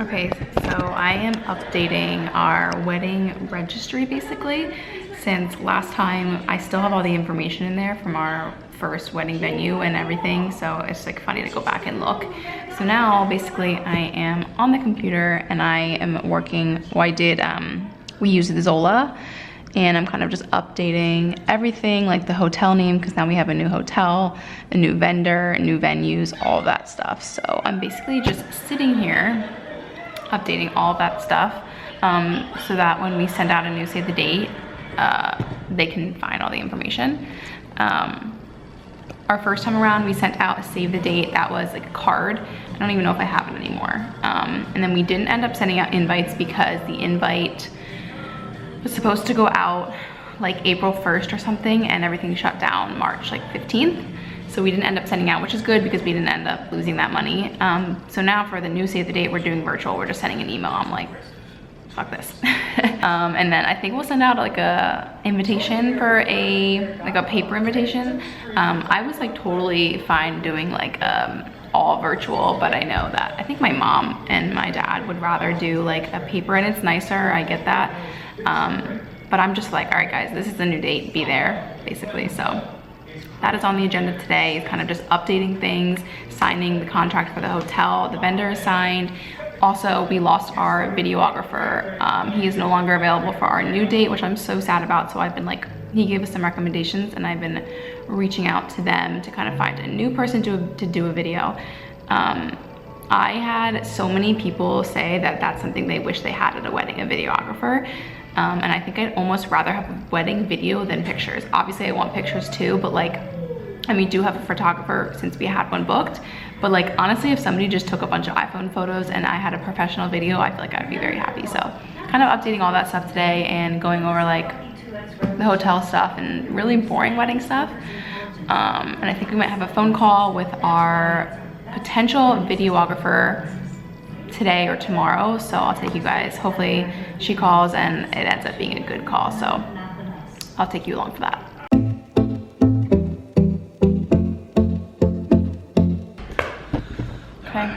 Okay, so I am updating our wedding registry basically. Since last time, I still have all the information in there from our first wedding venue and everything, so it's like funny to go back and look. So now basically I am on the computer and I am working, we used Zola, and I'm kind of just updating everything, like the hotel name, because now we have a new hotel, a new vendor, new venues, all of that stuff. So I'm basically just sitting here updating all of that stuff so that when we send out a new save the date, they can find all the information. Our first time around, we sent out a save the date that was like a card. I don't even know if I have it anymore. And then we didn't end up sending out invites because the invite was supposed to go out like April 1st or something, and everything shut down March like 15th. So we didn't end up sending out, which is good because we didn't end up losing that money. So now for the new save the date, we're doing virtual. We're just sending an email. I'm like, fuck this. And then I think we'll send out like a invitation for a paper invitation. I was like totally fine doing like all virtual, but I know that I think my mom and my dad would rather do like a paper, and it's nicer, I get that. But I'm just like, all right guys, this is the new date, be there, basically. So that is on the agenda today, is kind of just updating things, signing the contract for the hotel. The vendor is signed. Also, we lost our videographer. He is no longer available for our new date, which I'm so sad about. So I've been like, he gave us some recommendations and I've been reaching out to them to kind of find a new person to do a video. I had so many people say that that's something they wish they had at a wedding, a videographer. And I think I'd almost rather have a wedding video than pictures. Obviously I want pictures too, but like, and we do have a photographer since we had one booked. But like, honestly, if somebody just took a bunch of iPhone photos and I had a professional video, I feel like I'd be very happy. So kind of updating all that stuff today and going over like the hotel stuff and really boring wedding stuff. And I think we might have a phone call with our potential videographer today or tomorrow. So I'll take you guys, hopefully she calls and it ends up being a good call. So I'll take you along for that. Okay.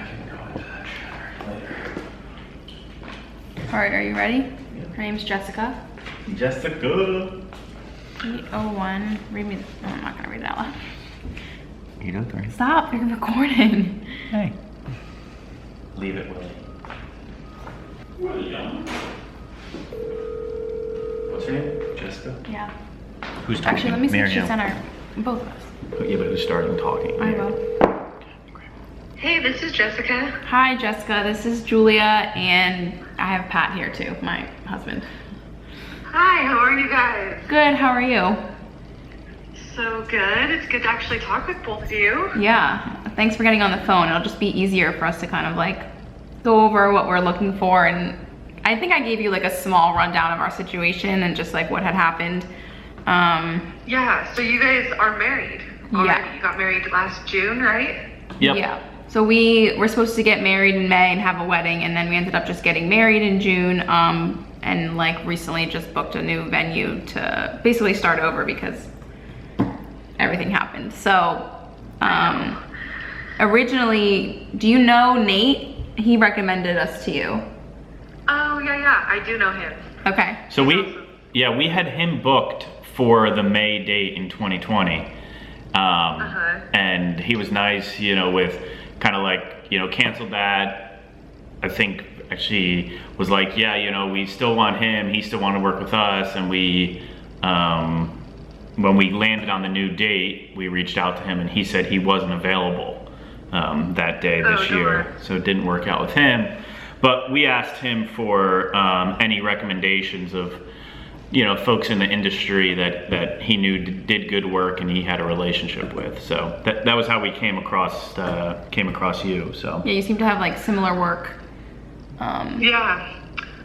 All right, are you ready? Her name's Jessica. Jessica. 801. Read me. No, I'm not gonna read it out loud. 803. Stop, you're recording. Hey. Leave it, Willie. What's her name? Jessica? Yeah. Who's talking? Actually, let me see if she's Marianne. on our, both of us. Yeah, but who's starting talking? I will. Hey, this is Jessica. Hi, Jessica. This is Julia, and I have Pat here too, my husband. Hi, how are you guys? Good, how are you? So good. It's good to actually talk with both of you. Yeah, thanks for getting on the phone. It'll just be easier for us to kind of like go over what we're looking for. And I think I gave you like a small rundown of our situation and just like what had happened. Yeah, so you guys are married already. Yeah. You got married last June, right? Yep. Yeah. So we were supposed to get married in May and have a wedding, and then we ended up just getting married in June, and like recently just booked a new venue to basically start over because everything happened. So originally, do you know Nate? He recommended us to you. Oh, yeah, I do know him. Okay. So we had him booked for the May date in 2020. And he was nice, you know, with kind of like, you know, canceled that. I think actually was like, yeah, you know, we still want him. He still want to work with us. And we, when we landed on the new date, we reached out to him and he said he wasn't available that day this year. So it didn't work out with him. But we asked him for any recommendations of, you know, folks in the industry that he knew did good work and he had a relationship with. So that was how we came across you. So yeah, you seem to have like similar work. Yeah.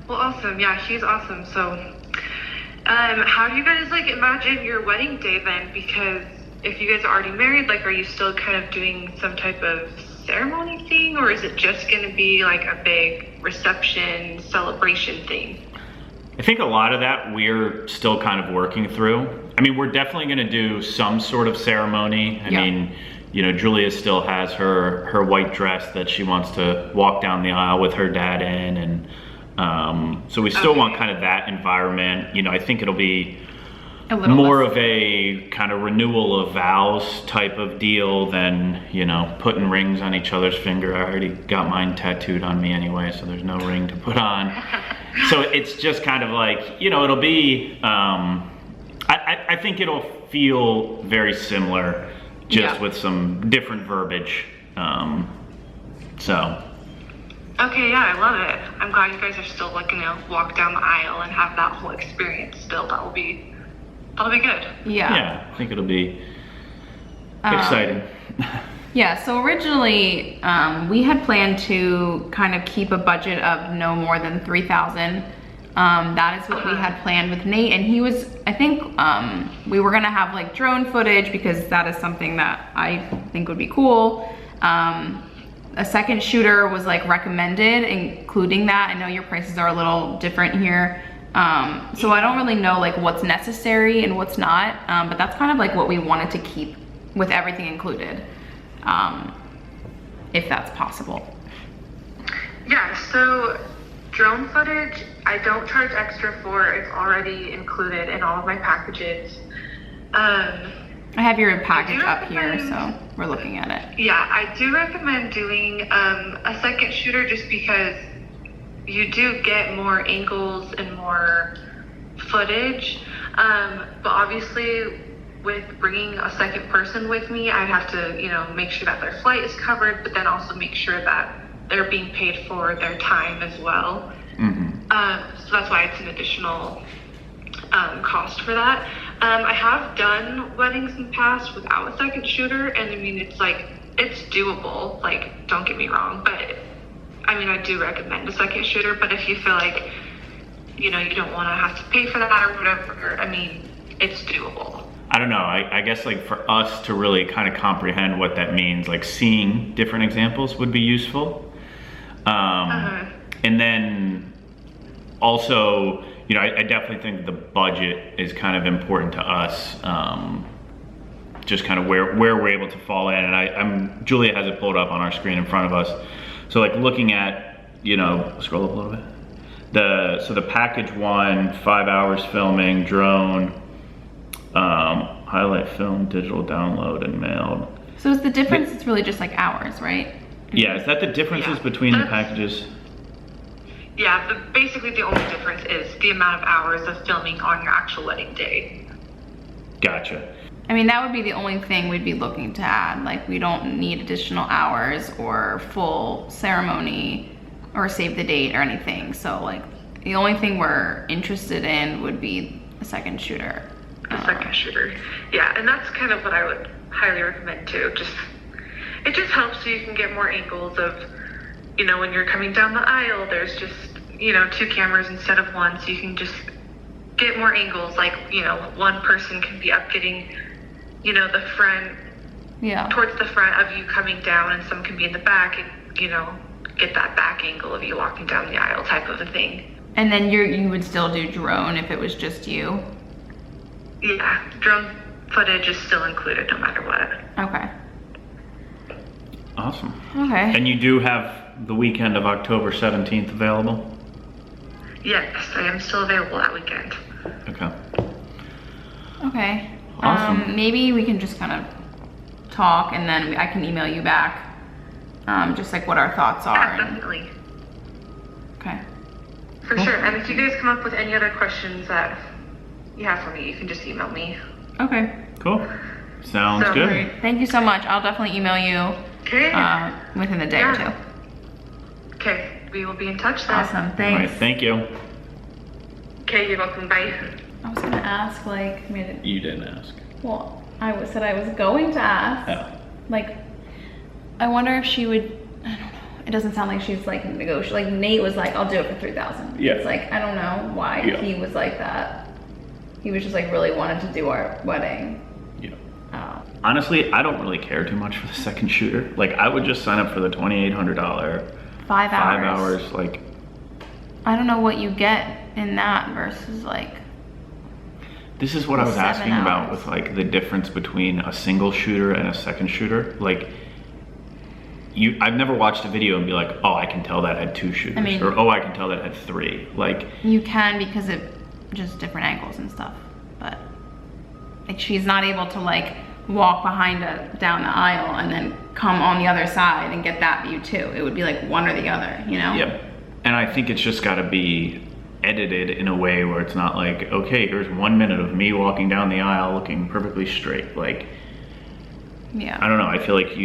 Well, awesome. Yeah, she's awesome. So, how do you guys like imagine your wedding day then? Because if you guys are already married, like, are you still kind of doing some type of ceremony thing, or is it just going to be like a big reception celebration thing? I think a lot of that we're still kind of working through. I mean, we're definitely going to do some sort of ceremony. I mean, you know, Julia still has her white dress that she wants to walk down the aisle with her dad in, and so we still want kind of that environment. You know, I think it'll be A little more less. of a kind of renewal of vows type of deal than, you know, putting rings on each other's finger. I already got mine tattooed on me anyway, so there's no ring to put on. So it's just kind of like, you know, it'll be, I think it'll feel very similar, just with some different verbiage. So. Okay, yeah, I love it. I'm glad you guys are still looking to walk down the aisle and have that whole experience still. That'll be good. Yeah. I think it'll be exciting. Yeah, so originally we had planned to kind of keep a budget of no more than $3,000. That is what we had planned with Nate, and he was, I think we were gonna have like drone footage because that is something that I think would be cool. A second shooter was like recommended, including that. I know your prices are a little different here. So I don't really know like what's necessary and what's not, but that's kind of like what we wanted to keep with everything included, if that's possible. Yeah, so drone footage, I don't charge extra for. It's already included in all of my packages. I have your package up here, so we're looking at it. Yeah, I do recommend doing a second shooter just because you do get more angles and more footage. But obviously with bringing a second person with me, I'd have to, you know, make sure that their flight is covered, but then also make sure that they're being paid for their time as well. So that's why it's an additional cost for that. I have done weddings in the past without a second shooter, and I mean, it's doable, like, don't get me wrong, but I mean, I do recommend a second shooter. But if you feel like, you know, you don't want to have to pay for that or whatever, I mean, it's doable. I don't know, I guess like for us to really kind of comprehend what that means, like seeing different examples would be useful. And then also, you know, I definitely think the budget is kind of important to us. Just kind of where we're able to fall in. And Julia has it pulled up on our screen in front of us. So like looking at, you know, scroll up a little bit. So the package 1, 5 hours filming, drone, highlight film, digital download, and mailed. So is the difference, it's really just like hours, right? Yeah, is that the differences between the packages? Yeah, basically the only difference is the amount of hours of filming on your actual wedding day. Gotcha. I mean, that would be the only thing we'd be looking to add. Like, we don't need additional hours or full ceremony or save the date or anything. So like, the only thing we're interested in would be a second shooter. A second shooter. Yeah, and that's kind of what I would highly recommend too. It just helps so you can get more angles of, you know, when you're coming down the aisle, there's just, you know, 2 cameras instead of 1, so you can just get more angles. Like, you know, one person can be up getting, you know, the front, towards the front of you coming down, and some can be in the back and, you know, get that back angle of you walking down the aisle type of a thing. And then you would still do drone if it was just you? Yeah, drone footage is still included no matter what. Okay. Awesome. Okay. And you do have the weekend of October 17th available? Yes, I am still available that weekend. Okay. Okay. Awesome. Maybe we can just kind of talk, and then I can email you back, just like what our thoughts are. Yeah, definitely. Okay. For sure. And if you guys come up with any other questions that you have for me, you can just email me. Okay. Cool. Sounds good. Great. Thank you so much. I'll definitely email you Okay. within a day or two. Okay, we will be in touch then. Awesome. All Thanks. right, thank you. Okay, you're welcome. Bye. I was gonna ask, like, You didn't ask. well, said I was going to ask. Oh. Like, I wonder if she would, I don't know. It doesn't sound like she's like negotiable. Like Nate was like, I'll do it for 3,000. Yeah. It's like, I don't know why he was like that. He was just like really wanted to do our wedding. Yeah. Oh. Honestly, I don't really care too much for the second shooter. Like, I would just sign up for the $2,800. 5 hours. 5 hours, like. I don't know what you get in that versus like. This is what I was 7 asking about hours. with like the difference between a single shooter and a second shooter. Like, I've never watched a video and be like, oh, I can tell that had 2 shooters, I mean, or oh, I can tell that had 3. Like, you can, because it just different angles and stuff, but like she's not able to like walk behind down the aisle and then come on the other side and get that view too. It would be like one or the other, you know? Yep. And I think it's just got to be edited in a way where it's not like, okay, here's 1 minute of me walking down the aisle looking perfectly straight. Like, yeah, I don't know. I feel like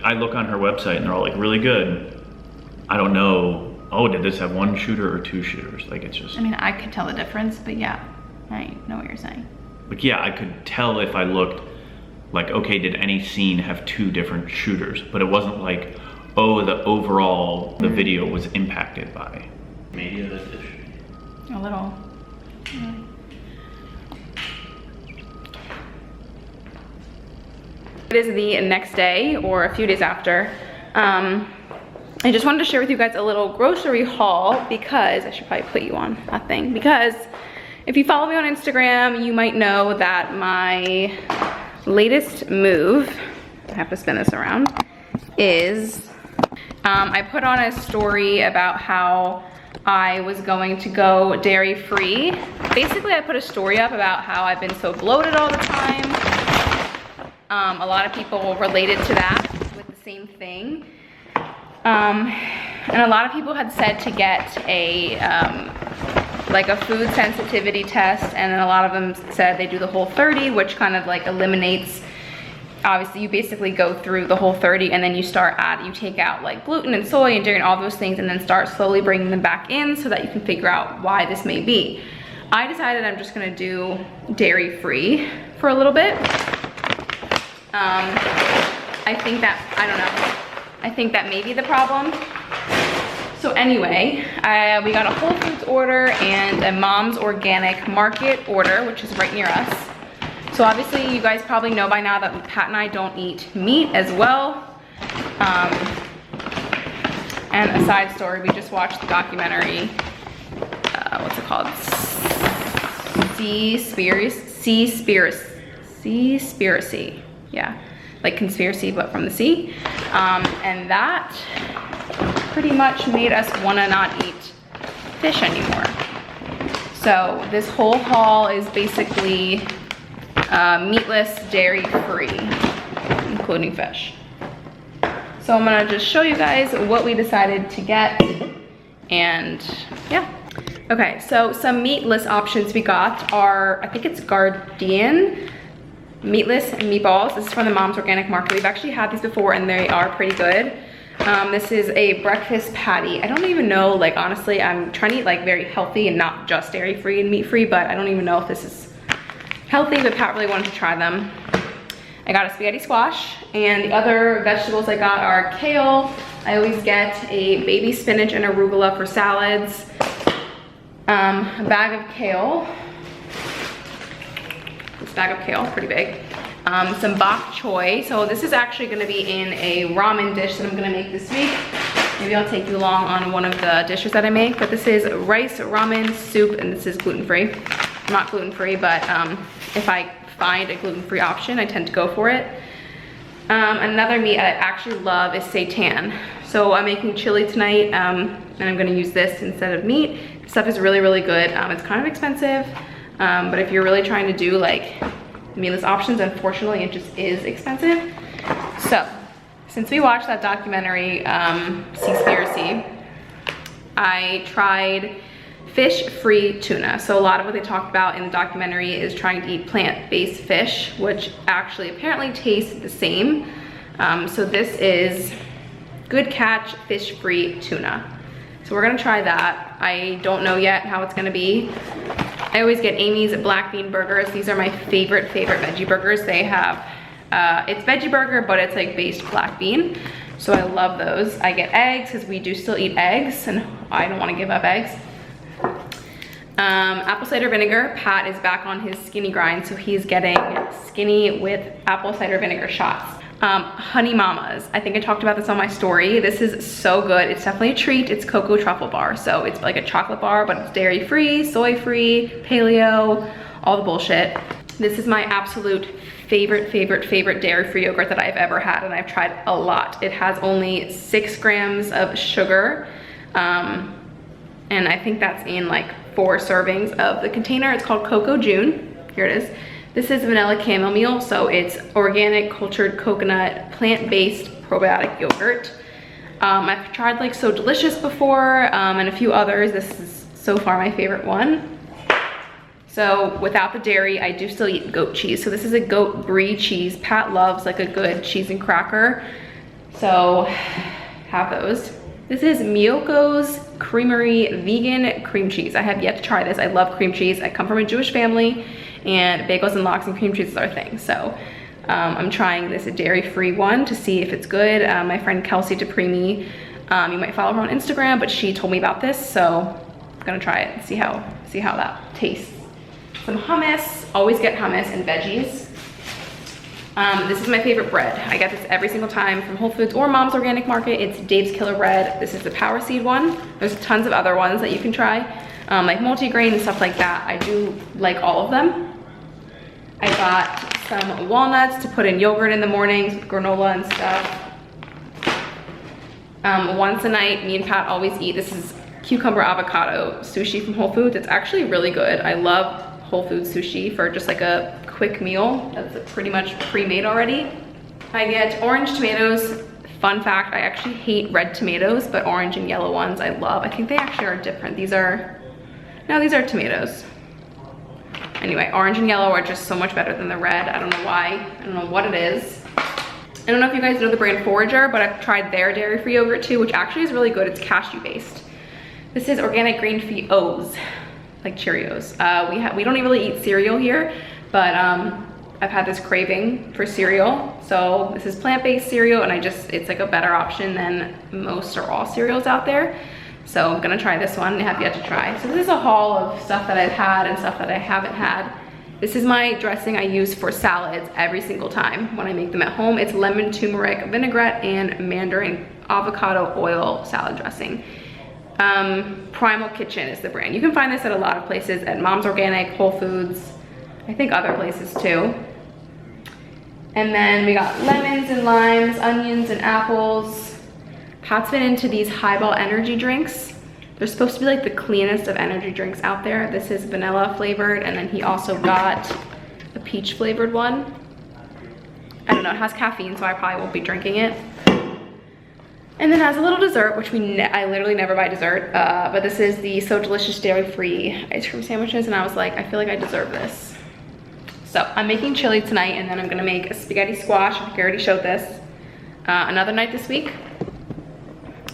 I look on her website and they're all like really good. I don't know, oh, did this have 1 shooter or 2 shooters? Like, it's just, I mean, I could tell the difference, but yeah, I know what you're saying. like, yeah, I could tell if I looked like, okay, did any scene have 2 different shooters? But it wasn't like, oh, the video was impacted by media that is. A little. Yeah. It is the next day, or a few days after. I just wanted to share with you guys a little grocery haul, because I should probably put you on that thing, because if you follow me on Instagram, you might know that my latest move, I have to spin this around, is I put on a story about how I was going to go dairy free. Basically, I put a story up about how I've been so bloated all the time. A lot of people related to that with the same thing. And a lot of people had said to get a like a food sensitivity test, and then a lot of them said they do the Whole30, which kind of like eliminates, obviously you basically go through the Whole30 and then you you take out like gluten and soy and dairy and all those things, and then start slowly bringing them back in so that you can figure out why this may be. I decided I'm just gonna do dairy free for a little bit. I think that, I don't know, I think that may be the problem. So anyway, we got a Whole Foods order and a Mom's Organic Market order, which is right near us. So obviously you guys probably know by now that Pat and I don't eat meat as well. And a side story, we just watched the documentary, what's it called? Seaspiracy. Yeah, like conspiracy, but from the sea. And that pretty much made us wanna not eat fish anymore. So this whole haul is basically meatless, dairy free, including fish. So I'm gonna just show you guys what we decided to get, and yeah. Okay, so some meatless options we got are, I think it's Guardian meatless meatballs. This is from the Mom's Organic Market. We've actually had these before and they are pretty good. This is a breakfast patty. I don't even know, like honestly, I'm trying to eat like very healthy and not just dairy free and meat free, but I don't even know if this is healthy, but Pat really wanted to try them. I got a spaghetti squash, and the other vegetables I got are kale. I always get a baby spinach and arugula for salads. A bag of kale. This bag of kale, pretty big. Some bok choy. So this is actually gonna be in a ramen dish that I'm gonna make this week. Maybe I'll take you along on one of the dishes that I make, but this is rice ramen soup, and this is gluten-free. Not gluten-free, but if I find a gluten-free option, I tend to go for it. Another meat I actually love is seitan. So I'm making chili tonight, and I'm gonna use this instead of meat. This stuff is really, really good. It's kind of expensive, but if you're really trying to do like meatless options, unfortunately it just is expensive. So since we watched that documentary, Seaspiracy, I tried fish-free tuna. So a lot of what they talked about in the documentary is trying to eat plant-based fish, which actually apparently tastes the same. So this is Good Catch fish-free tuna. So we're gonna try that. I don't know yet how it's gonna be. I always get Amy's black bean burgers. These are my favorite veggie burgers. They have, it's veggie burger, but it's like based black bean. So I love those. I get eggs, because we do still eat eggs, and I don't wanna give up eggs. Apple cider vinegar. Pat is back on his skinny grind, so he's getting skinny with apple cider vinegar shots. Honey Mamas. I think I talked about this on my story. This is so good. It's definitely a treat. It's cocoa truffle bar. So it's like a chocolate bar, but it's dairy free, soy free, paleo, all the bullshit. This is my absolute favorite dairy-free yogurt that I've ever had, and I've tried a lot. It has only 6 grams of sugar, and I think that's in like 4 servings of the container. It's called Cocoa June. Here it is. This is vanilla chamomile, so it's organic, cultured coconut, plant-based probiotic yogurt. I've tried like So Delicious before, and a few others. This is so far my favorite one. So without the dairy, I do still eat goat cheese. So this is a goat brie cheese. Pat loves like a good cheese and cracker. So have those. This is Miyoko's Creamery vegan cream cheese. I have yet to try this. I love cream cheese. I come from a Jewish family, and bagels and lox and cream cheese is our thing. So I'm trying this dairy-free one to see if it's good. My friend Kelsey Dupree, you might follow her on Instagram, but she told me about this, so I'm gonna try it and see how that tastes. Some hummus, always get hummus and veggies. This is my favorite bread. I get this every single time from Whole Foods or Mom's Organic Market. It's Dave's Killer Bread. This is the Power Seed one. There's tons of other ones that you can try, like multi-grain and stuff like that. I do like all of them. I got some walnuts to put in yogurt in the mornings with granola and stuff. Once a night, me and Pat always eat, this is cucumber avocado sushi from Whole Foods. It's actually really good. I love Whole Foods sushi for just like a quick meal that's pretty much pre-made already. I get orange tomatoes. Fun fact, I actually hate red tomatoes, but orange and yellow ones I love. I think they actually are different. These are tomatoes. Anyway, orange and yellow are just so much better than the red. I don't know why, I don't know what it is. I don't know if you guys know the brand Forager, but I've tried their dairy-free yogurt too, which actually is really good. It's cashew-based. This is organic grain-free O's, like Cheerios. We don't even really eat cereal here, but I've had this craving for cereal. So this is plant-based cereal, and it's like a better option than most or all cereals out there. So I'm gonna try this one. I have yet to try. So this is a haul of stuff that I've had and stuff that I haven't had. This is my dressing I use for salads every single time when I make them at home. It's lemon turmeric vinaigrette and mandarin avocado oil salad dressing. Primal Kitchen is the brand. You can find this at a lot of places, at Mom's Organic, Whole Foods, I think other places too. And then we got lemons and limes, onions and apples. Pat's been into these Highball energy drinks. They're supposed to be like the cleanest of energy drinks out there. This is vanilla flavored, and then he also got a peach flavored one. I don't know, it has caffeine, so I probably won't be drinking it. And then has a little dessert, which I literally never buy dessert, but this is the So Delicious dairy-free ice cream sandwiches, and I was like, I feel like I deserve this. So I'm making chili tonight, and then I'm gonna make a spaghetti squash. I think I already showed this. Another night this week.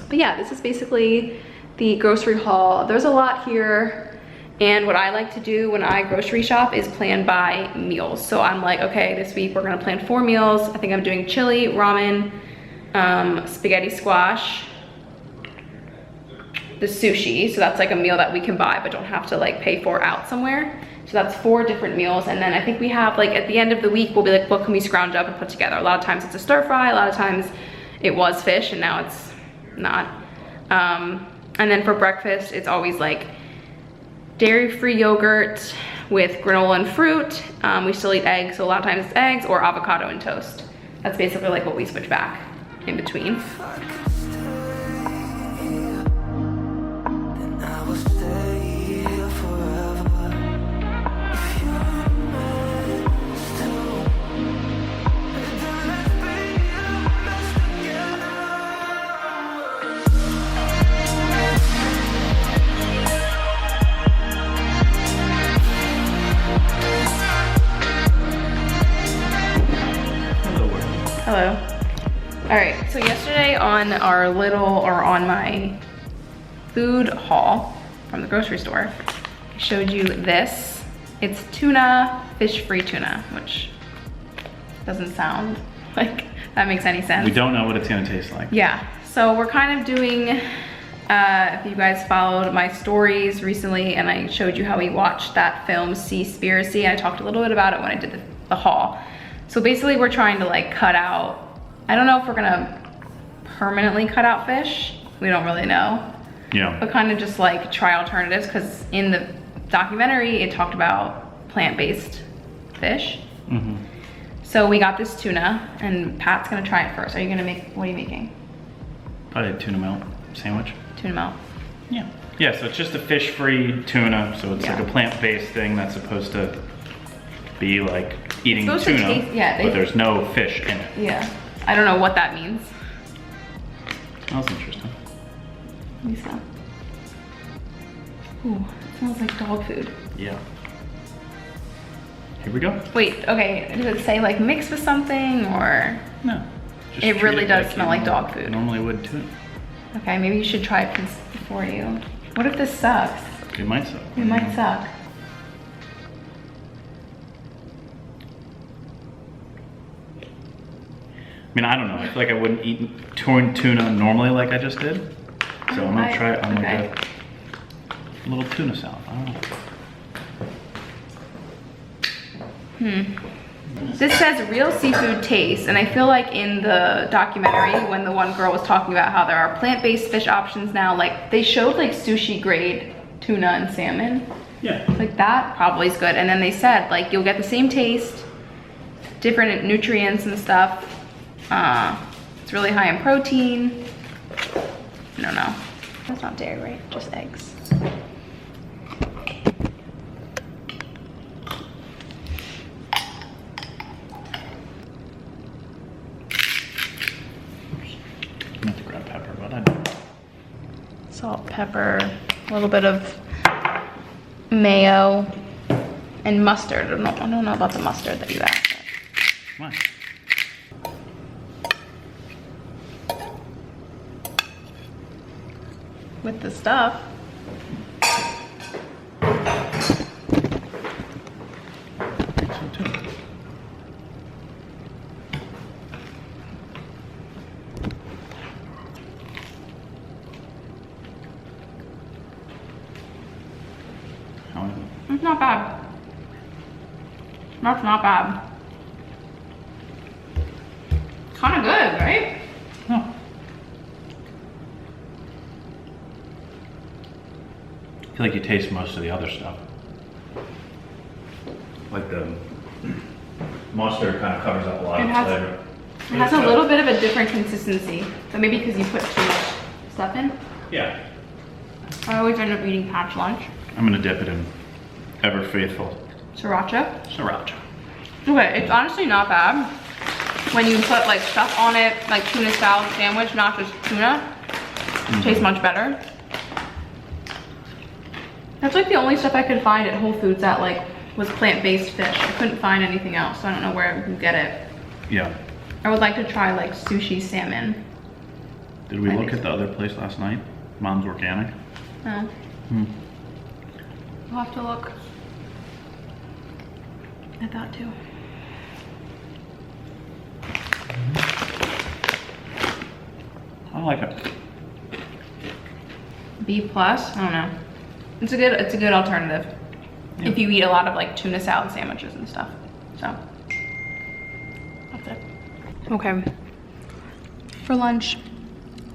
But yeah, this is basically the grocery haul. There's a lot here, and what I like to do when I grocery shop is plan by meals. So I'm like, okay, this week we're gonna plan 4 meals. I think I'm doing chili, ramen, spaghetti squash, the sushi. So that's like a meal that we can buy but don't have to like pay for out somewhere. So that's 4 different meals. And then I think we have like at the end of the week, we'll be like, what can we scrounge up and put together? A lot of times it's a stir fry, a lot of times it was fish and now it's not. And then for breakfast, it's always like dairy-free yogurt with granola and fruit. We still eat eggs, so a lot of times it's eggs or avocado and toast. That's basically like what we switch back in between. Hello. All right, so yesterday on my food haul from the grocery store, I showed you this. It's tuna, fish-free tuna, which doesn't sound like that makes any sense. We don't know what it's gonna taste like. Yeah, so we're kind of doing, if you guys followed my stories recently, and I showed you how we watched that film Seaspiracy. I talked a little bit about it when I did the haul. So basically we're trying to like cut out, I don't know if we're gonna permanently cut out fish. We don't really know. Yeah. But kind of just like try alternatives, because in the documentary it talked about plant-based fish. So we got this tuna, and Pat's gonna try it first. Are you gonna make, what are you making? Probably a tuna melt sandwich. Tuna melt. Yeah. Yeah, so it's just a fish-free tuna, so it's like a plant-based thing that's supposed to be like eating tuna, but there's no fish in it. Yeah. I don't know what that means. Smells interesting. Let me smell. Ooh, it smells like dog food. Yeah. Here we go. Wait, okay, does it say like mixed with something or? No. It really does smell like dog food. Normally would too. Okay, maybe you should try it before you. What if this sucks? It might suck. It might suck. I mean, I don't know. I feel like I wouldn't eat tuna normally like I just did. So I'm gonna try it on like a little tuna salad. I don't know. This says real seafood taste, and I feel like in the documentary when the one girl was talking about how there are plant-based fish options now, like they showed like sushi grade tuna and salmon. Yeah. Like that probably is good. And then they said like you'll get the same taste, different nutrients and stuff. It's really high in protein. I don't know. That's not dairy, right? Just eggs. Not to grab pepper, but I don't. Salt, pepper, a little bit of mayo, and mustard. I don't know about the mustard that you asked. Come on. With the stuff. It's not bad. That's not bad. Kind of good, right? Oh. I feel like you taste most of the other stuff. Like the mustard kind of covers up a lot of flavor. It has a little bit of a different consistency, but maybe because you put too much stuff in. Yeah. I always end up eating Pat's lunch. I'm gonna dip it in ever faithful Sriracha. sriracha. Okay, it's honestly not bad. When you put like stuff on it, like tuna salad sandwich, not just tuna, it tastes much better. That's like the only stuff I could find at Whole Foods that like was plant-based fish. I couldn't find anything else, so I don't know where I can get it. Yeah. I would like to try like sushi salmon. Did we look at the other place last night? Mom's Organic? No. I'll have to look at that too. I like it. B+, I don't know. It's a good alternative if you eat a lot of like tuna salad sandwiches and stuff. So that's it. Okay. For lunch,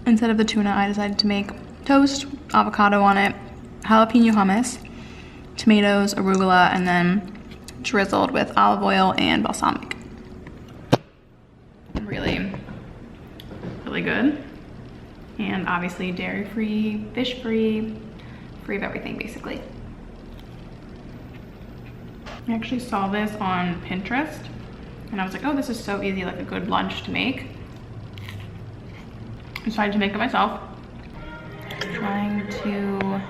instead of the tuna, I decided to make toast, avocado on it, jalapeno hummus, tomatoes, arugula, and then drizzled with olive oil and balsamic. Really, really good. And obviously dairy-free, fish-free, free of everything basically. I actually saw this on Pinterest and I was like, oh, this is so easy, like a good lunch to make. I decided to make it myself. Trying to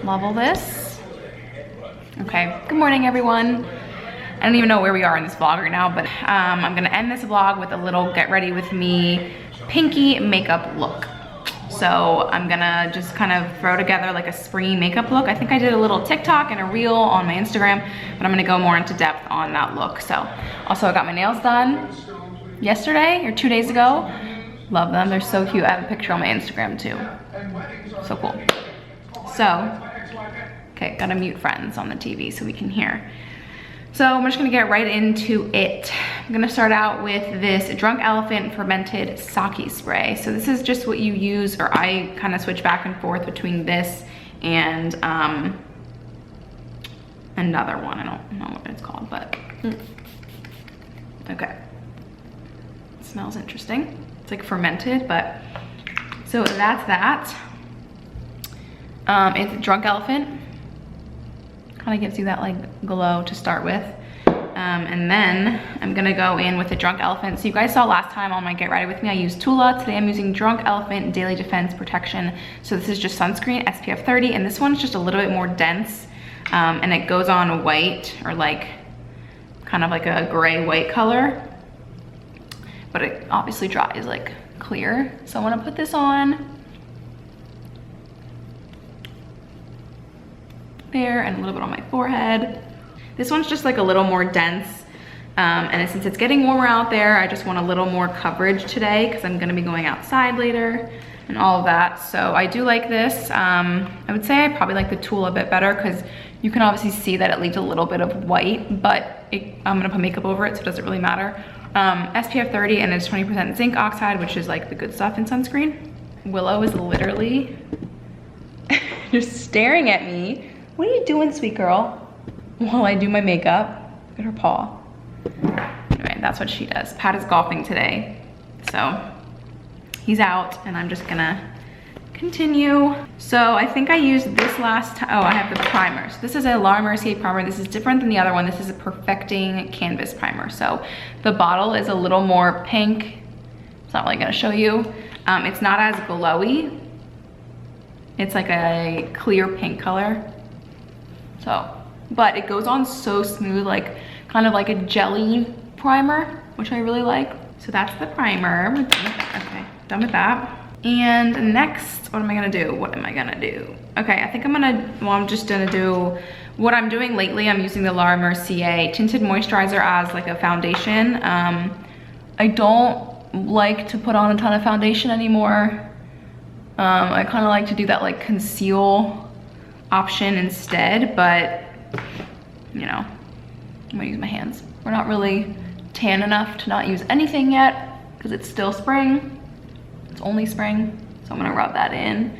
level this. Okay, good morning everyone. I don't even know where we are in this vlog right now, but I'm gonna end this vlog with a little get ready with me pinky makeup look. So I'm gonna just kind of throw together like a springy makeup look. I think I did a little TikTok and a reel on my Instagram, but I'm gonna go more into depth on that look. So also I got my nails done yesterday or 2 days ago. Love them, they're so cute. I have a picture on my Instagram too. So cool. So, okay, gotta mute friends on the TV so we can hear. So I'm just gonna get right into it. I'm gonna start out with this Drunk Elephant fermented sake spray. So this is just what you use, or I kind of switch back and forth between this and another one. I don't know what it's called, but okay. It smells interesting. It's like fermented, but so that's that. It's Drunk Elephant. Kind of gives you that like glow to start with. And then I'm gonna go in with the Drunk Elephant. So you guys saw last time on my Get Ready With Me, I used Tula. Today I'm using Drunk Elephant Daily Defense Protection. So this is just sunscreen, SPF 30, and this one's just a little bit more dense. And it goes on white, or like, kind of like a gray white color. But it obviously dries like clear. So I wanna put this on. There, and a little bit on my forehead. This one's just like a little more dense, and since it's getting warmer out there, I just want a little more coverage today because I'm gonna be going outside later and all of that. So I do like this. I would say I probably like the Tool a bit better because you can obviously see that it leaves a little bit of white, but I'm gonna put makeup over it, so it doesn't really matter. SPF 30, and it's 20% zinc oxide, which is like the good stuff in sunscreen. Willow is literally just staring at me. What are you doing, sweet girl? While I do my makeup. Look at her paw. Anyway, that's what she does. Pat is golfing today, so he's out, and I'm just gonna continue. So I think I used this last time. Oh, I have the primer. So this is a Laura Mercier primer. This is different than the other one. This is a Perfecting Canvas primer. So the bottle is a little more pink. It's not really gonna show you. It's not as glowy. It's like a clear pink color. So, but it goes on so smooth, like kind of like a jelly primer, which I really like. So that's the primer. We're done with that. Okay, done with that. And next, what am I gonna do? What am I gonna do? Okay, I think I'm just gonna do what I'm doing lately. I'm using the Laura Mercier Tinted Moisturizer as like a foundation. I don't like to put on a ton of foundation anymore. I kind of like to do that like conceal option instead, but you know, I'm gonna use my hands. We're not really tan enough to not use anything yet because it's still spring. It's only spring, so I'm gonna rub that in.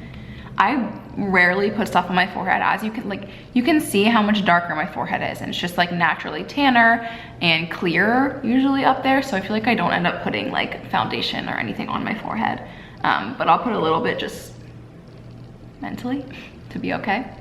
I rarely put stuff on my forehead, as you can see how much darker my forehead is, and it's just like naturally tanner and clearer usually up there, so I feel like I don't end up putting like foundation or anything on my forehead, but I'll put a little bit just mentally to be okay.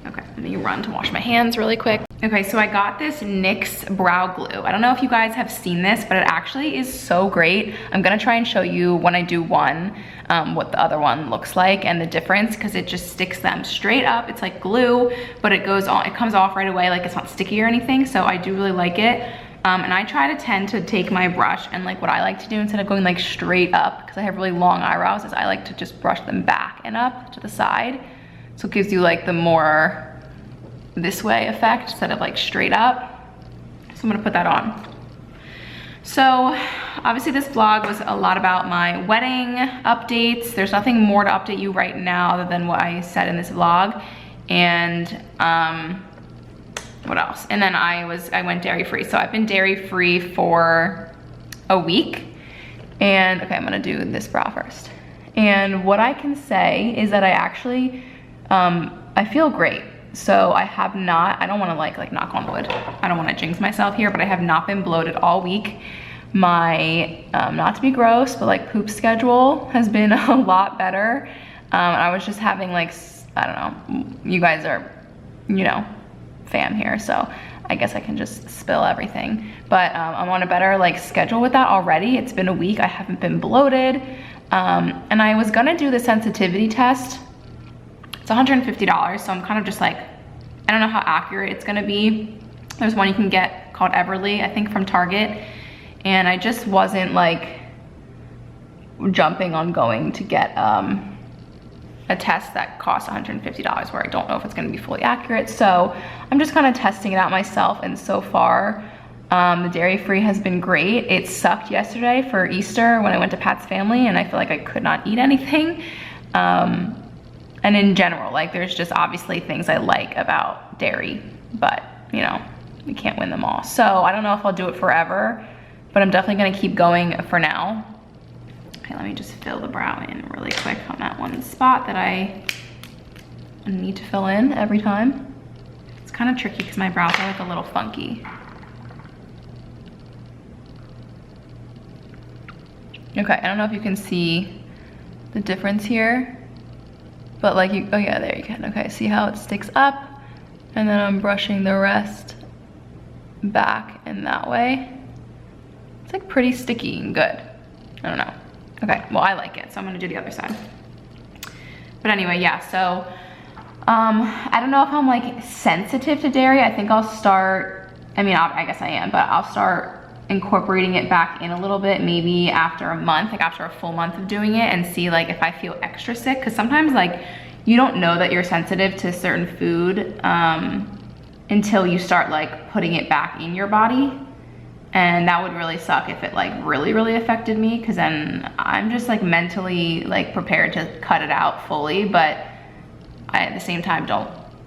Okay, let me run to wash my hands really quick. Okay, so I got this NYX brow glue. I don't know if you guys have seen this, but it actually is so great. I'm gonna try and show you when I do one, what the other one looks like and the difference, because it just sticks them straight up. It's like glue, but it goes on, it comes off right away, like it's not sticky or anything, so I do really like it. And I try to tend to take my brush, and like what I like to do instead of going like straight up, because I have really long eyebrows, is I like to just brush them back and up to the side. So it gives you like the more this way effect instead of like straight up. So I'm gonna put that on. So obviously this vlog was a lot about my wedding updates. There's nothing more to update you right now other than what I said in this vlog. And what else? And then I went dairy free. So I've been dairy free for a week. And okay, I'm gonna do this brow first. And what I can say is that I actually, I feel great. So I have not, I don't wanna like knock on wood. I don't wanna jinx myself here, but I have not been bloated all week. My, not to be gross, but like poop schedule has been a lot better. I was just having like, I don't know, you guys are, you know, fam here, so I guess I can just spill everything. But I'm on a better like schedule with that already. It's been a week, I haven't been bloated. And I was gonna do the sensitivity test. It's $150, so I'm kind of just like, I don't know how accurate it's gonna be. There's one you can get called Everly, I think from Target. And I just wasn't like jumping on going to get a test that costs $150 where I don't know if it's gonna be fully accurate. So I'm just kind of testing it out myself, and so far, the dairy-free has been great. It sucked yesterday for Easter when I went to Pat's family, and I feel like I could not eat anything. And in general, like there's just obviously things I like about dairy, but you know, we can't win them all. So I don't know if I'll do it forever, but I'm definitely gonna keep going for now. Okay, let me just fill the brow in really quick on that one spot that I need to fill in every time. It's kind kind of tricky because my brows are like a little funky. Okay, I don't know if you can see the difference here, but like oh yeah, there you can. Okay, see how it sticks up? And then I'm brushing the rest back in that way. It's like pretty sticky and good. I don't know. Okay, well I like it, so I'm gonna do the other side. But anyway, yeah, so I don't know if I'm like sensitive to dairy. I think I'll start, I mean, I guess I am, but I'll start incorporating it back in a little bit, maybe after a month, like after a full month of doing it, and see like if I feel extra sick. Because sometimes like you don't know that you're sensitive to certain food until you start like putting it back in your body. And that would really suck if it like really affected me, because then I'm just like mentally like prepared to cut it out fully, but I at the same time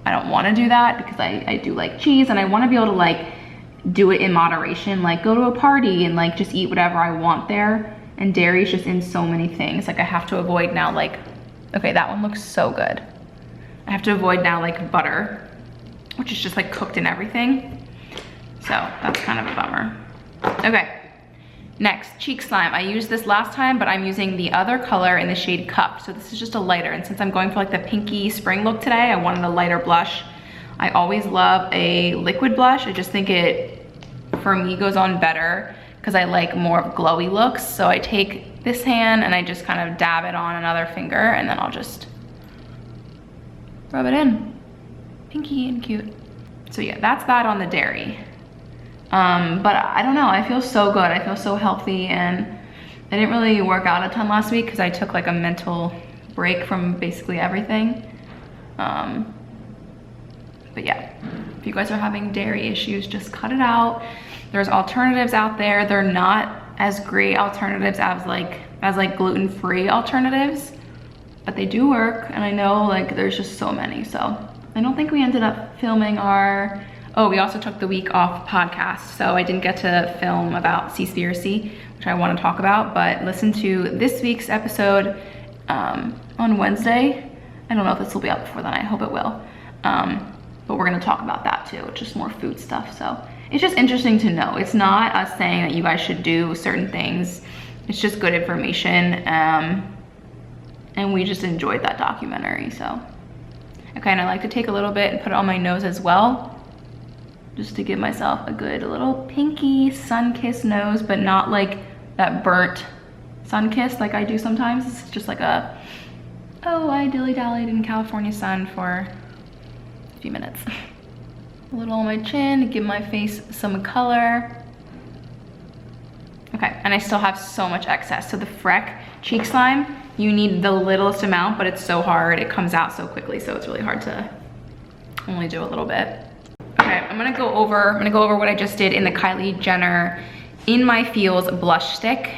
I don't want to do that, because I do like cheese, and I want to be able to like do it in moderation, like go to a party and like just eat whatever I want there. And dairy is just in so many things. Like I have to avoid now, like, okay, that one looks so good. I have to avoid now like butter, which is just like cooked in everything. So that's kind of a bummer. Okay, next, cheek slime. I used this last time, but I'm using the other color in the shade Cup. So this is just a lighter, and since I'm going for like the pinky spring look today, I wanted a lighter blush. I always love a liquid blush. I just think it, for me, goes on better because I like more glowy looks. So I take this hand and I just kind of dab it on another finger, and then I'll just rub it in. Pinky and cute. So yeah, that's that on the dairy. But I don't know, I feel so good. I feel so healthy, and I didn't really work out a ton last week because I took like a mental break from basically everything. But yeah, if you guys are having dairy issues, just cut it out. There's alternatives out there. They're not as great alternatives as like gluten-free alternatives, but they do work. And I know like there's just so many. So I don't think we ended up filming our, oh, we also took the week off podcast. So I didn't get to film about Seaspiracy, which I want to talk about, but listen to this week's episode on Wednesday. I don't know if this will be up before then. I hope it will. But we're gonna talk about that too, just more food stuff. So it's just interesting to know. It's not us saying that you guys should do certain things. It's just good information. And we just enjoyed that documentary, so. Okay, and I like to take a little bit and put it on my nose as well, just to give myself a good little pinky sun-kissed nose, but not like that burnt sun-kiss like I do sometimes. It's just like a, oh, I dilly-dallied in California sun for a few minutes. A little on my chin to give my face some color. Okay, and I still have so much excess. So the Freck cheek slime, you need the littlest amount, but it's so hard. It comes out so quickly, so it's really hard to only do a little bit. Okay, I'm gonna go over what I just did in the Kylie Jenner In My Feels blush stick.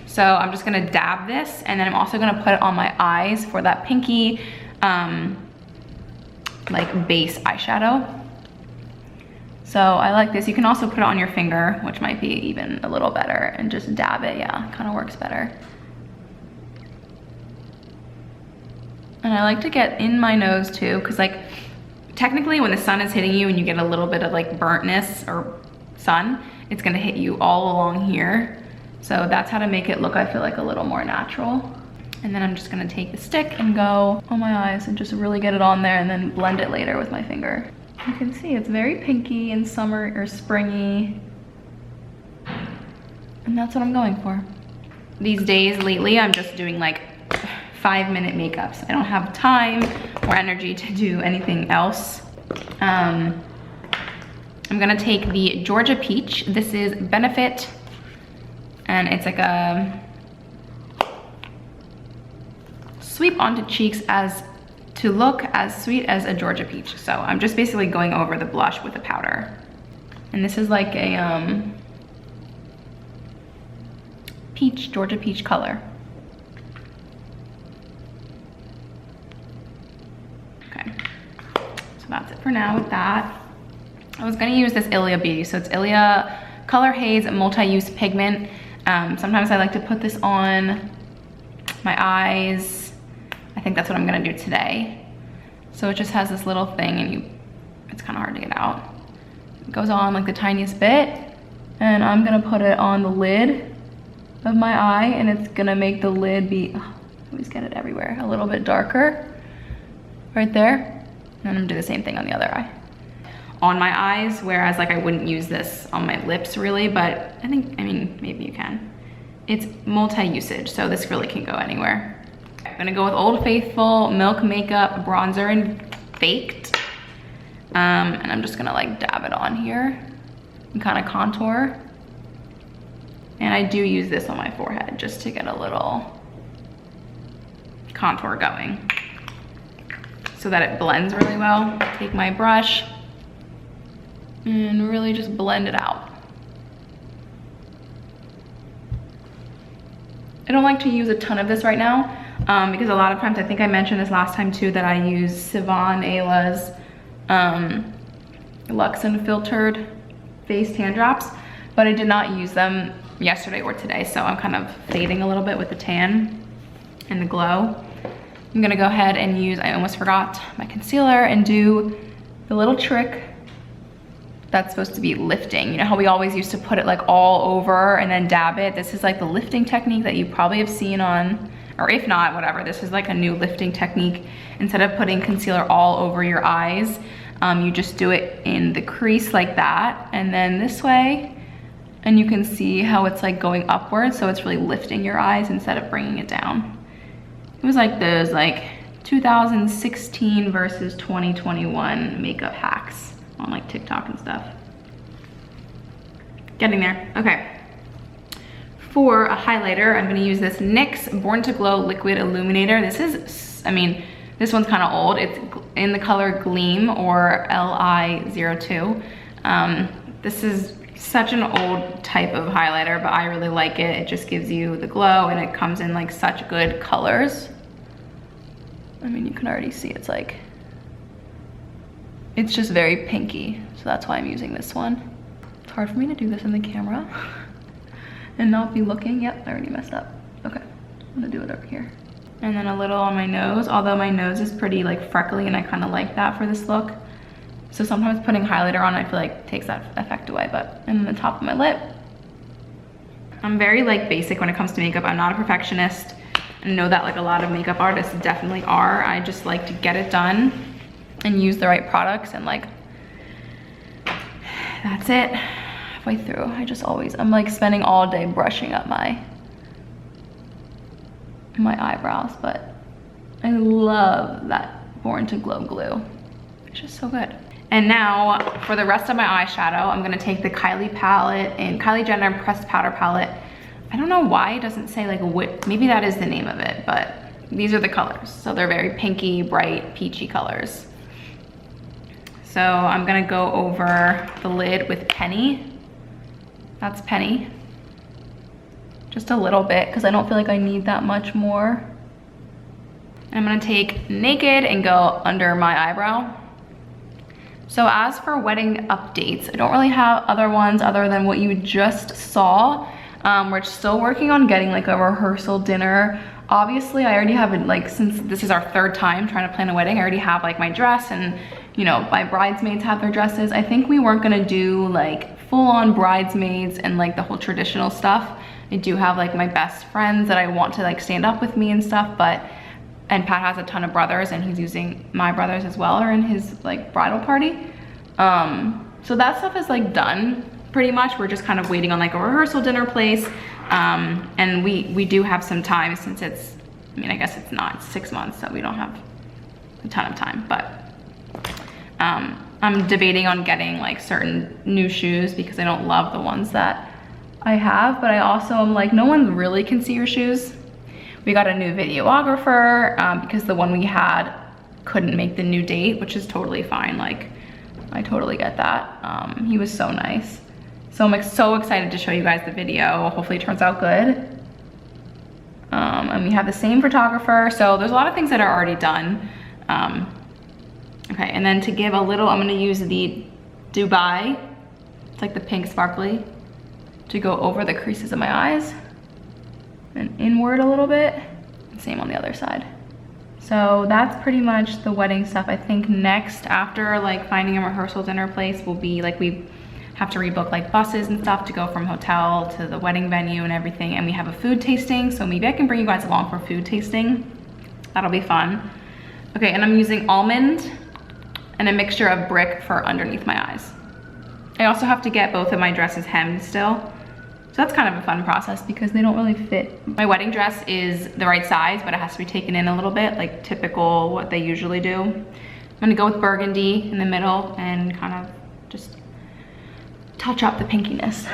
So I'm just gonna dab this, and then I'm also gonna put it on my eyes for that pinky, like base eyeshadow. So I like this. You can also put it on your finger, which might be even a little better, and just dab it. Yeah, kind of works better. And I like to get in my nose too, because like technically when the sun is hitting you and you get a little bit of like burntness or sun, it's gonna hit you all along here. So that's how to make it look, I feel like, a little more natural. And then I'm just gonna take the stick and go on my eyes and just really get it on there, and then blend it later with my finger. You can see it's very pinky and summer or springy. And that's what I'm going for. These days lately, I'm just doing like 5-minute makeups. I don't have time or energy to do anything else. I'm gonna take the Georgia Peach. This is Benefit, and it's like a sweep onto cheeks as to look as sweet as a Georgia Peach. So I'm just basically going over the blush with a powder. And this is like a Georgia Peach color. Okay, so that's it for now with that. I was gonna use this Ilia Beauty. So it's Ilia Color Haze Multi-Use Pigment. Sometimes I like to put this on my eyes. I think that's what I'm gonna do today. So it just has this little thing, and you It's kind of hard to get out. It goes on like the tiniest bit, and I'm gonna put it on the lid of my eye, and it's gonna make the lid be, oh, I always get it everywhere, a little bit darker right there. And I'm gonna do the same thing on the other eye. On my eyes, whereas like I wouldn't use this on my lips really, but I mean, maybe you can. It's multi-usage, so this really can go anywhere. I'm gonna go with Old Faithful Milk Makeup Bronzer in Baked. And I'm just gonna like dab it on here and kind of contour. And I do use this on my forehead just to get a little contour going so that it blends really well. Take my brush and really just blend it out. I don't like to use a ton of this right now because a lot of times, I think I mentioned this last time too, that I use Sivan Ayla's Luxe Unfiltered face tan drops, but I did not use them yesterday or today, so I'm kind of fading a little bit with the tan and the glow. I'm gonna go ahead and use, I almost forgot, my concealer and do the little trick that's supposed to be lifting. You know how we always used to put it like all over and then dab it? This is like the lifting technique that you probably have seen on, or if not, whatever, this is like a new lifting technique. Instead of putting concealer all over your eyes, you just do it in the crease like that, and then this way, and you can see how it's like going upwards, so it's really lifting your eyes instead of bringing it down. It was like those like 2016 versus 2021 makeup hacks on like TikTok and stuff. Getting there. Okay. For a highlighter, I'm gonna use this NYX Born to Glow Liquid Illuminator. This is, I mean, this one's kind of old. It's in the color Gleam, or LI02. This is such an old type of highlighter, but I really like it. It just gives you the glow, and it comes in like such good colors. I mean, you can already see it's like, it's just very pinky. So that's why I'm using this one. It's hard for me to do this in the camera and not be looking. Yep, I already messed up. Okay, I'm gonna do it over here. And then a little on my nose, although my nose is pretty like freckly and I kind of like that for this look. So sometimes putting highlighter on, I feel like takes that effect away, but, and then the top of my lip. I'm very like basic when it comes to makeup. I'm not a perfectionist. I know that like a lot of makeup artists definitely are. I just like to get it done and use the right products, and like, that's it. Halfway through, I'm like spending all day brushing up my eyebrows, but I love that Born to Glow glue. It's just so good. And now for the rest of my eyeshadow, I'm gonna take the Kylie palette and Kylie Jenner Pressed Powder palette. I don't know why it doesn't say like what, maybe that is the name of it, but these are the colors. So they're very pinky, bright, peachy colors. So I'm gonna go over the lid with Penny. That's Penny. Just a little bit, because I don't feel like I need that much more. And I'm gonna take Naked and go under my eyebrow. So as for wedding updates, I don't really have other ones other than what you just saw. We're still working on getting like a rehearsal dinner. Obviously, I already have it, like, since this is our third time trying to plan a wedding, I already have like my dress, and you know, my bridesmaids have their dresses. I think we weren't gonna do like full-on bridesmaids and like the whole traditional stuff. I do have like my best friends that I want to like stand up with me and stuff, but, and Pat has a ton of brothers and he's using my brothers as well, or in his like bridal party. So that stuff is like done pretty much. We're just kind of waiting on like a rehearsal dinner place. And we do have some time, since it's, I mean, I guess it's not 6 months, so we don't have a ton of time, but I'm debating on getting like certain new shoes because I don't love the ones that I have, but I also am like, no one really can see your shoes. We got a new videographer because the one we had couldn't make the new date, which is totally fine. Like, I totally get that. He was so nice. So I'm like so excited to show you guys the video. Hopefully it turns out good. And we have the same photographer. So there's a lot of things that are already done. Okay, and then to give a little, I'm gonna use the Dubai. It's like the pink sparkly, to go over the creases of my eyes and inward a little bit. Same on the other side. So So that's pretty much the wedding stuff. I think next, after like finding a rehearsal dinner place, will be like we have to rebook like buses and stuff to go from hotel to the wedding venue and everything. And we have a food tasting, so maybe I can bring you guys along for food tasting. That'll be fun. Okay, and I'm using almond and a mixture of brick for underneath my eyes. I also have to get both of my dresses hemmed still. So that's kind of a fun process because they don't really fit. My wedding dress is the right size, but it has to be taken in a little bit, like typical what they usually do. I'm gonna go with burgundy in the middle and kind of just touch up the pinkiness.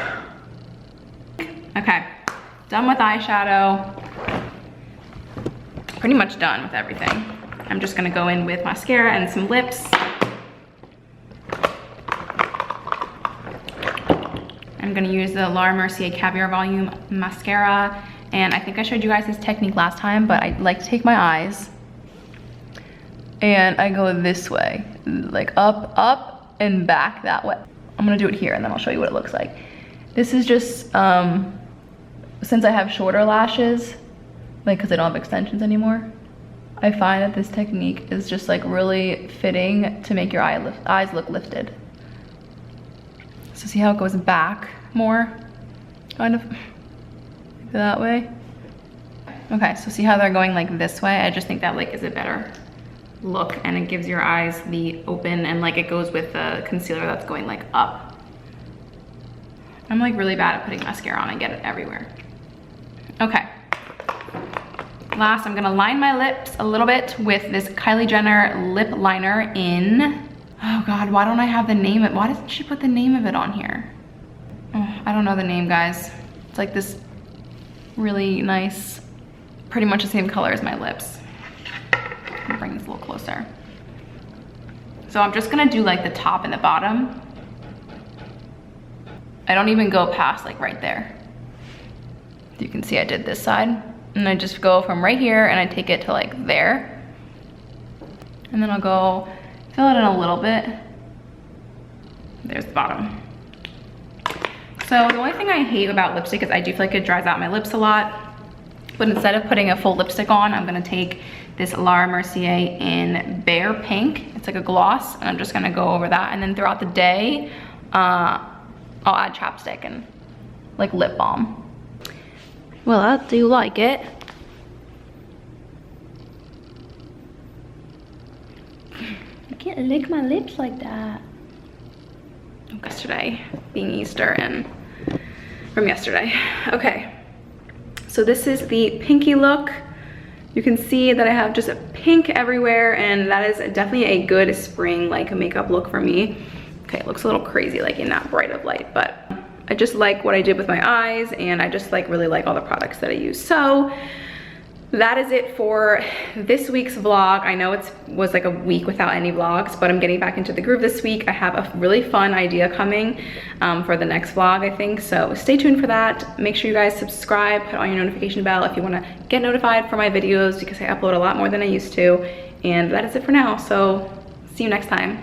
Okay, done with eyeshadow. Pretty much done with everything. I'm just gonna go in with mascara and some lips. I'm gonna use the Laura Mercier Caviar Volume Mascara. And I think I showed you guys this technique last time, but I like to take my eyes and I go this way, like up, up, and back that way. I'm gonna do it here and then I'll show you what it looks like. This is just, since I have shorter lashes, like cause I don't have extensions anymore, I find that this technique is just like really fitting to make your eyes look lifted. So see how it goes back more, kind of that way. Okay, so see how they're going like this way? I just think that like is a better look and it gives your eyes the open and like it goes with the concealer that's going like up. I'm like really bad at putting mascara on. I get it everywhere. Okay. Last, I'm gonna line my lips a little bit with this Kylie Jenner lip liner in, oh God, why don't I have the name of it? Why doesn't she put the name of it on here? Oh, I don't know the name, guys. It's like this really nice, pretty much the same color as my lips. I'll bring this a little closer. So I'm just gonna do like the top and the bottom. I don't even go past like right there. You can see I did this side. And I just go from right here and I take it to like there. And then I'll go fill it in a little bit. There's the bottom. So the only thing I hate about lipstick is I do feel like it dries out my lips a lot. But instead of putting a full lipstick on, I'm gonna take this Laura Mercier in Bare Pink. It's like a gloss, and I'm just gonna go over that. And then throughout the day, I'll add chapstick and like lip balm. Well, I do like it. I can't lick my lips like that. Yesterday being Easter and from yesterday. Okay, so this is the pinky look. You can see that I have just a pink everywhere, and that is definitely a good spring like makeup look for me. Okay, it looks a little crazy like in that bright of light, but I just like what I did with my eyes, and I just like really like all the products that I use. So that is it for this week's vlog. I know it was like a week without any vlogs, but I'm getting back into the groove this week. I have a really fun idea coming for the next vlog, I think. So stay tuned for that. Make sure you guys subscribe, put on your notification bell if you want to get notified for my videos, because I upload a lot more than I used to. And that is it for now. So see you next time.